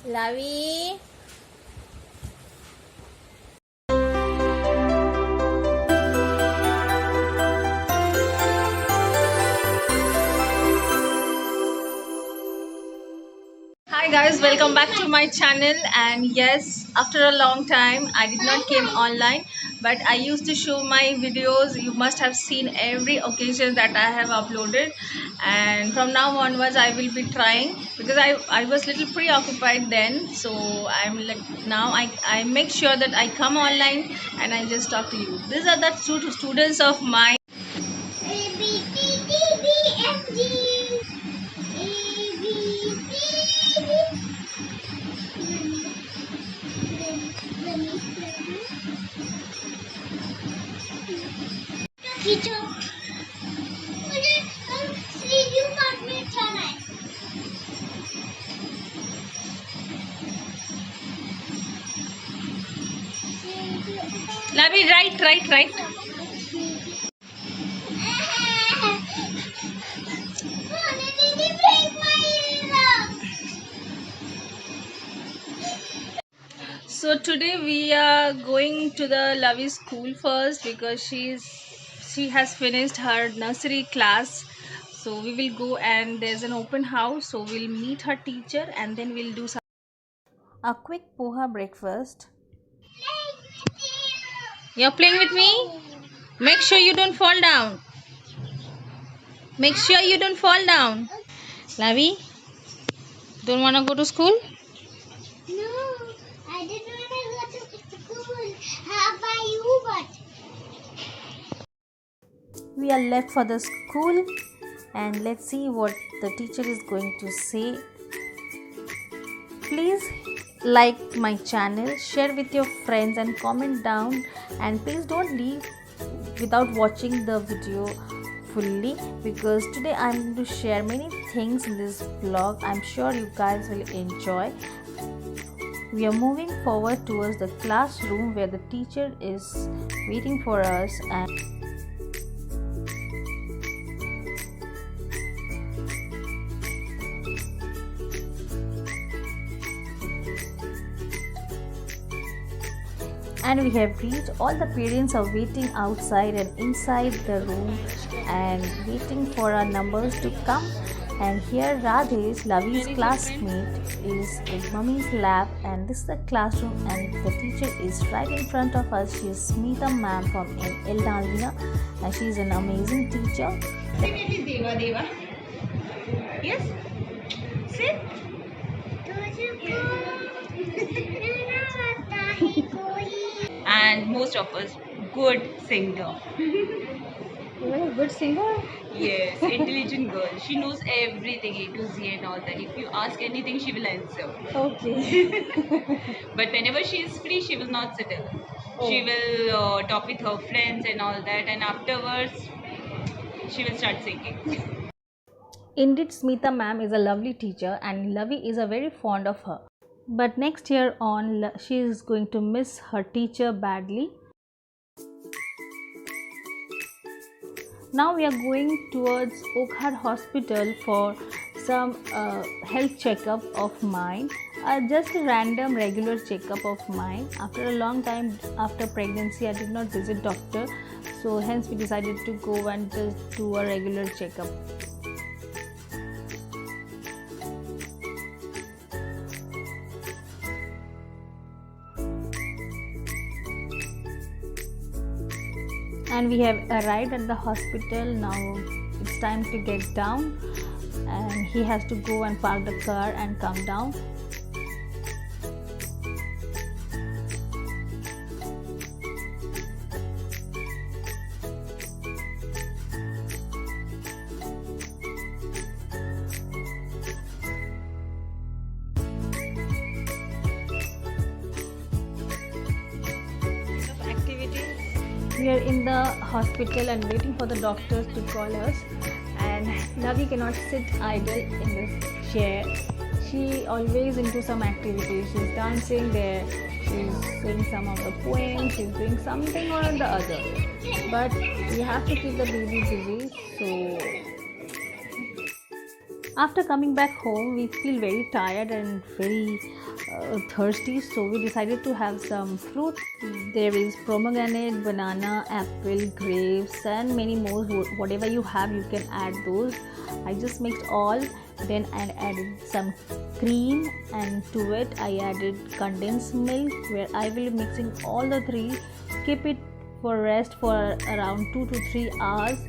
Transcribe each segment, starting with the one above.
Lovie. Hi guys, welcome back to my channel. And yes, after a long time I did not came online, but I used to show my videos. You must have seen every occasion that I have uploaded, and from now onwards I will be trying, because I was little preoccupied then. So I'm like, now I make sure that I come online and I just talk to you. These are the two students of mine. A B C D E F G A B C D. खींचो मुझे सीढ़ियों part में जाना है Lovey, right. So today we are going to the Lovey school first, because she has finished her nursery class. So we will go, and there's an open house, so we'll meet her teacher and then we'll do a quick poha breakfast. You're playing with me? Make sure you don't fall down. Lovey, don't want to go to school? No, I didn't want to go to school. How about you? But We are left for the school, and let's see what the teacher is going to say. Please like my channel, share with your friends and comment down, and please don't leave without watching the video fully, because today I'm going to share many things in this vlog. I'm sure you guys will enjoy. We are moving forward towards the classroom where the teacher is waiting for us, and we have reached. All the parents are waiting outside and inside the room and waiting for our numbers to come. And here Radhesh, Lovey's classmate, is in mummy's lap, and this is the classroom, and the teacher is right in front of us. She is Smita ma'am from Eldalina, and she is an amazing teacher. Deva. Yes? Sit. And most of us good singer. You are a good singer? Yes, intelligent girl. She knows everything, A to Z and all that. If you ask anything, she will answer. Okay. But whenever she is free, she will not sit alone. Oh. She will talk with her friends and all that, and afterwards, she will start singing. Indeed, Smita ma'am is a lovely teacher, and Lovey is a very fond of her. But next year on, she is going to miss her teacher badly. Now we are going towards Okhar Hospital for some health checkup of mine. Just a random regular checkup of mine. After a long time after pregnancy, I did not visit doctor, so hence we decided to go and just do a regular checkup. And we have arrived at the hospital. Now it's time to get down, and he has to go and park the car and come down. We are in the hospital and waiting for the doctors to call us, and Lovey cannot sit idle in this chair. She always into some activities. She's dancing there, she's saying some of the poems, she's doing something or the other. But we have to keep the baby busy. So after coming back home, we feel very tired and very thirsty, so we decided to have some fruit. There is pomegranate, banana, apple, grapes, and many more. Whatever you have, you can add those. I just mixed all. Then I added some cream, and to it I added condensed milk, where I will be mixing all the three. Keep it for rest for around 2 to 3 hours,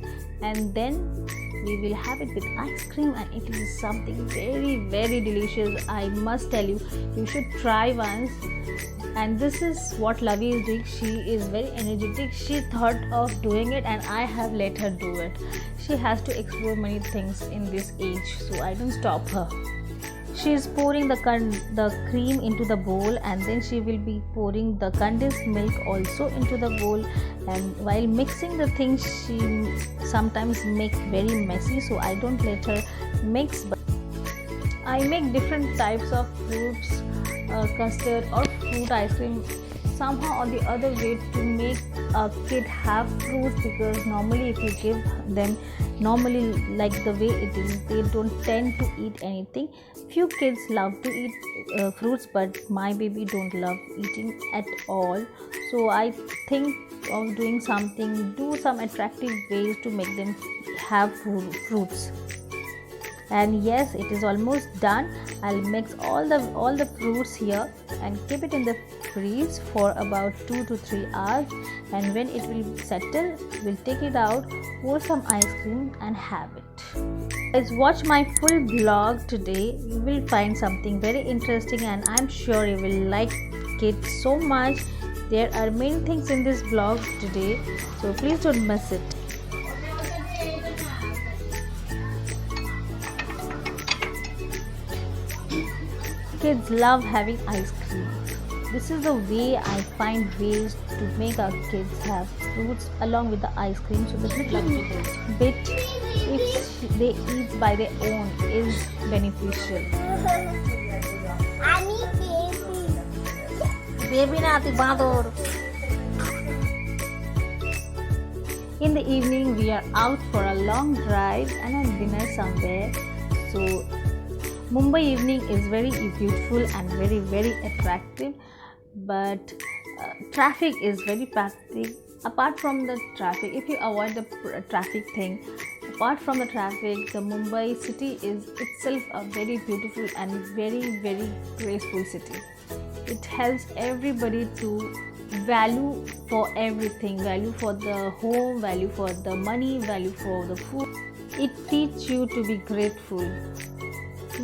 and then we will have it with ice cream, and it is something very delicious. I must tell you, you should try once. And this is what Lovie is doing. She is very energetic. She thought of doing it, and I have let her do it. She has to explore many things in this age, so I don't stop her. She is pouring the cream into the bowl, and then she will be pouring the condensed milk also into the bowl. And while mixing the things, she sometimes makes very messy, so I don't let her mix. But I make different types of fruits, custard or fruit ice cream, somehow or the other way, to make a kid have fruits, because normally if you give them normally like the way it is, they don't tend to eat anything. Few kids love to eat fruits, but my baby don't love eating at all. So I think of doing something, do some attractive ways to make them have fruits. And yes, it is almost done. I'll mix all the fruits here and keep it in the freeze for about 2 to 3 hours, and when it will settle, we'll take it out, pour some ice cream and have it. Guys, watch my full vlog today. You will find something very interesting, and I'm sure you will like it so much. There are many things in this vlog today, so please don't miss it. Kids love having ice cream. This is the way I find ways to make our kids have fruits along with the ice cream, so the little bit if they eat by their own is beneficial. In the evening, we are out for a long drive and a dinner somewhere. So Mumbai evening is very beautiful and very attractive, but traffic is very packed. Apart from the traffic, if you avoid the traffic thing, apart from the traffic, the Mumbai city is itself a very beautiful and very graceful city. It helps everybody to value for everything, value for the home, value for the money, value for the food. It teaches you to be grateful.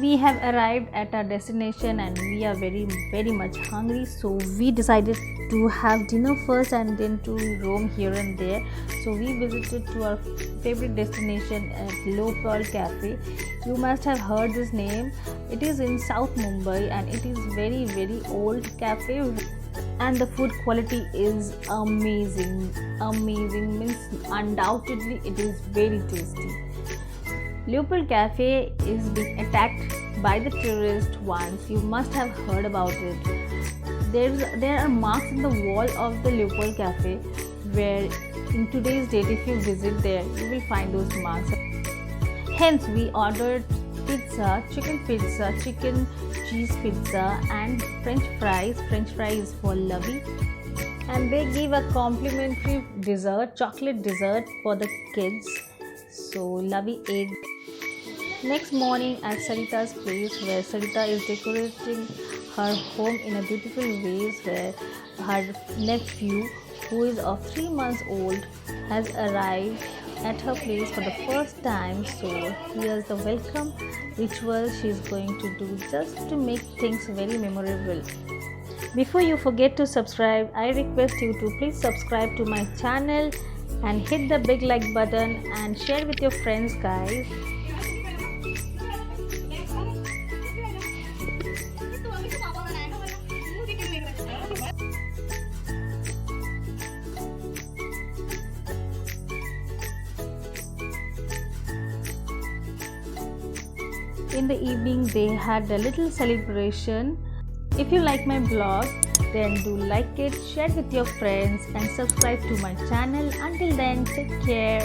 We have arrived at our destination and we are very much hungry, so we decided to have dinner first and then to roam here and there. So we visited to our favorite destination at Lovie Cafe. You must have heard this name. It is in South Mumbai and it is very old cafe, and the food quality is amazing, means undoubtedly it is very tasty. Lovie Cafe is being attacked by the tourists once. You must have heard about it. There are marks in the wall of the Lovie Cafe, where in today's date, if you visit there, you will find those marks. Hence, we ordered pizza, chicken cheese pizza, and French fries for Lovie. And they give a complimentary dessert, chocolate dessert for the kids. So Lovie ate. Next morning at Sarita's place, where Sarita is decorating her home in a beautiful ways, where her nephew, who is of 3 months old, has arrived at her place for the first time. So here's the welcome ritual she is going to do, just to make things very memorable. Before you forget to subscribe, I request you to please subscribe to my channel and hit the big like button and share with your friends, guys. In the evening, they had a little celebration. If you like my vlog, then do like it, share with your friends and subscribe to my channel. Until then, take care.